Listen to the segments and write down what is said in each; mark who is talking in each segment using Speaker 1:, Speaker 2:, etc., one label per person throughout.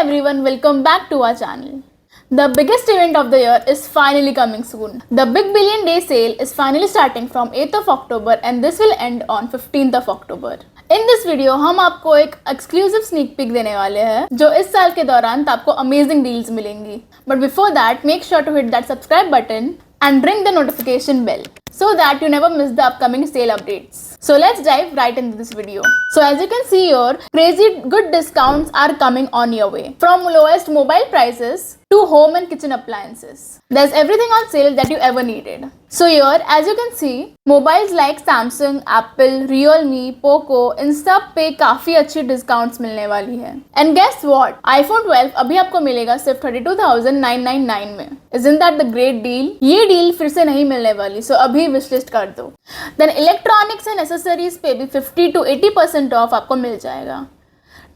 Speaker 1: everyone, welcome back to our channel. The biggest event of the year is finally coming soon. The Big Billion Day sale is finally starting from 8th of October and this will end on 15th of October. In this video हम आपको एक exclusive sneak peek देने वाले हैं जो इस साल के दौरान आपको amazing deals मिलेंगी. But before that, make sure to hit that subscribe button and ring the notification bell so that you never miss the upcoming sale updates. So let's dive right into this video. So as you can see here, crazy good discounts are coming on your way. From lowest mobile prices to home and kitchen appliances. There's everything on sale that you ever needed. So here, as you can see, mobiles like Samsung, Apple, Realme, Poco, इन सब पे काफी अच्छी discounts मिलने वाली है. And guess what? iPhone 12 अभी आपको मिलेगा सिर्फ 32,999 में. Isn't that the great deal? ये डील फिर से नहीं मिलने वाली, so अभी विशलिस्ट कर दो. Then electronics and accessories पे भी 50 to 80% ऑफ आपको मिल जाएगा.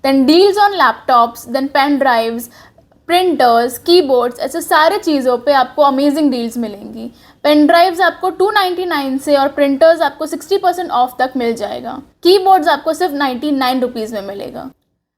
Speaker 1: Then deals on laptops, then pen drives, printers, keyboards, ऐसे सारे चीज़ों पे आपको अमेजिंग डील्स मिलेंगी. पेन ड्राइव्स आपको 299 से और प्रिंटर्स आपको 60% ऑफ तक मिल जाएगा. कीबोर्ड्स आपको सिर्फ 99 रुपीज़ में मिलेगा.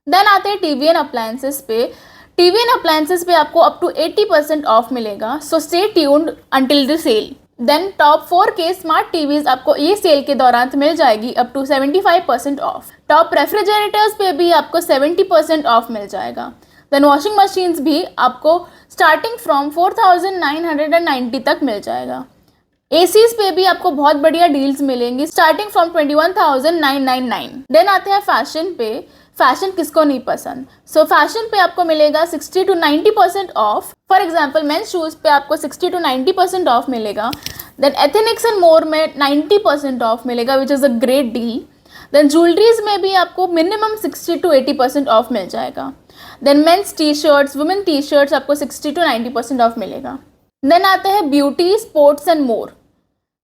Speaker 1: देन आते हैं टीवी एंड अप्लायंसेस पे. टीवी एंड अप्लायंसेस पे आपको अप टू 80% ऑफ मिलेगा. So stay tuned until the sale. Then top 4K smart TVs आपको ये सेल के दौरान मिल जाएगी up to 75% off. Top refrigerators पे भी आपको 70% ऑफ मिल जाएगा. देन वॉशिंग मशीन्स भी आपको स्टार्टिंग फ्रॉम 4,990 तक मिल जाएगा. एसीज पे भी आपको बहुत बढ़िया डील्स मिलेंगी स्टार्टिंग फ्रॉम 21,999. देन आते हैं फैशन पे. फैशन किसको नहीं पसंद. सो फैशन पे आपको मिलेगा 60 to 90% off. For example men's shoes पे आपको 60 to 90% ऑफ मिलेगा. देन एथनिक्स एंड मोर में 90% ऑफ मिलेगा which is a great deal. Then jewelleries में भी आपको मिनिमम 60 to 80% ऑफ मिल जाएगा. Then men's T shirts, women T shirts आपको 60 to 90% ऑफ मिलेगा. देन आते हैं ब्यूटी, स्पोर्ट्स एंड मोर.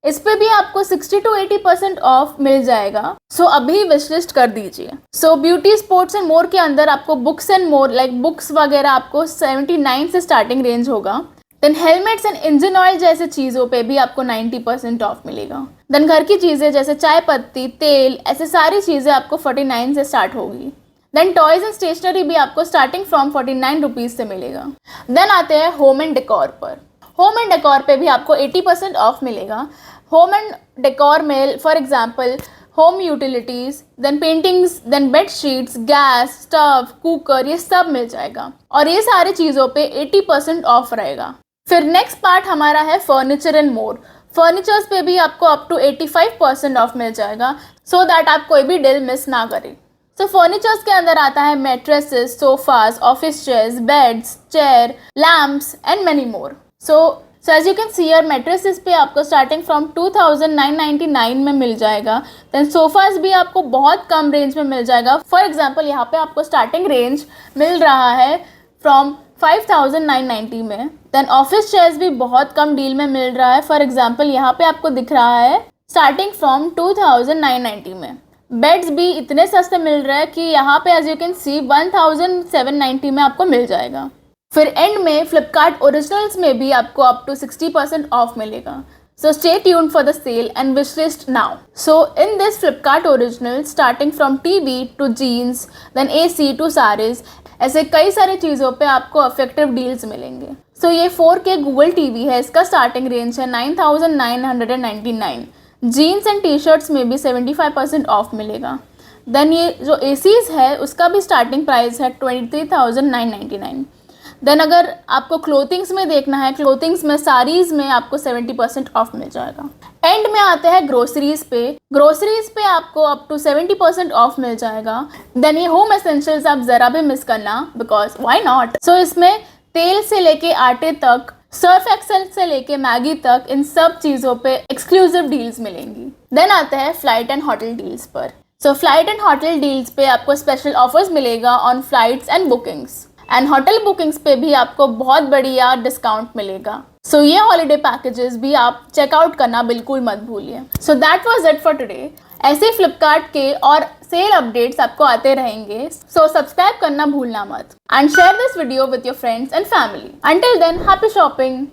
Speaker 1: इस पे भी आपको 60 to 80% ऑफ मिल जाएगा. सो अभी विशलिस्ट कर दीजिए. So beauty, sports and more के अंदर आपको books and more like books वगैरह आपको 79 से स्टार्टिंग रेंज होगा. Then helmets and engine oil जैसे चीज़ों पे भी आपको 90% ऑफ मिलेगा. देन घर की चीज़ें जैसे चाय पत्ती, तेल, ऐसे सारी चीज़ें आपको 49 से स्टार्ट होगी. देन टॉयज एंड स्टेशनरी भी आपको स्टार्टिंग फ्रॉम 49 रुपीज़ से मिलेगा. देन आते हैं होम एंड डेकोर पर. होम एंड डेकोर पे भी आपको 80% ऑफ मिलेगा. होम एंड डेकोर में for example home utilities, then paintings, then bed sheets, gas stove, cooker, ये सब मिल जाएगा. और ये सारी चीज़ों पे 80% ऑफ रहेगा. फिर नेक्स्ट पार्ट हमारा है फर्नीचर एंड मोर. फर्नीचर्स पे भी आपको अप टू 85% ऑफ मिल जाएगा सो दैट आप कोई भी डील मिस ना करें. सो फर्नीचर्स के अंदर आता है mattresses, sofas, office chairs, beds, chair, lamps and many more. So as you can see your mattresses पे आपको स्टार्टिंग फ्रॉम 2,999 में मिल जाएगा. देन सोफाज भी आपको बहुत कम रेंज में मिल जाएगा. फॉर एग्जांपल यहाँ पे आपको स्टार्टिंग रेंज मिल रहा है फ्रॉम 5,990 में. देन ऑफिस चेयर्स भी बहुत कम डील में मिल रहा है. फॉर एग्जांपल यहाँ पे आपको दिख रहा है स्टार्टिंग फ्रॉम 2,990 में. बेड्स भी इतने सस्ते मिल रहे हैं कि यहाँ पे एज यू कैन सी 1,790 में आपको मिल जाएगा. फिर एंड में फ्लिपकार्ट ओरिजिनल्स में भी आपको अप टू 60% ऑफ मिलेगा. So stay tuned for the sale and wish list now. So in this Flipkart original starting from TV to jeans, then AC to saris, ऐसे कई सारी चीज़ों पे आपको अफेक्टिव डील्स मिलेंगे. सो ये 4K गूगल टीवी है, इसका स्टार्टिंग रेंज है 9,999. जीन्स एंड टी शर्ट्स में भी 75% ऑफ मिलेगा. देन ये जो एसीज है उसका भी स्टार्टिंग प्राइस है 23,999. देन अगर आपको क्लोथिंग्स में देखना है, क्लोथिंग्स में साड़ीज़ में आपको 70% ऑफ मिल जाएगा. एंड में आते हैं ग्रोसरीज पे. ग्रोसरीज पे आपको अप टू 70% ऑफ मिल जाएगा. देन ये होम एसेंशियल्स आप ज़रा भी मिस करना बिकॉज वाई नॉट. सो इसमें तेल से लेके आटे तक, सर्फ एक्सेल से लेके मैगी तक, इन सब चीज़ों पे एक्सक्लूसिव डील्स मिलेंगी. देन आते हैं फ्लाइट एंड होटल डील्स पर. सो फ्लाइट एंड होटल डील्स पे आपको स्पेशल ऑफर्स मिलेगा on flights and bookings. And hotel bookings पे भी आपको बहुत बढ़िया डिस्काउंट मिलेगा. सो ये हॉलीडे पैकेजेस भी आप चेकआउट करना बिल्कुल मत भूलिए. So that was it for today. ऐसे फ्लिपकार्ट के और सेल अपडेट्स आपको आते रहेंगे. सो सब्सक्राइब करना भूलना मत. And share this video with your friends and family. Until then, happy shopping.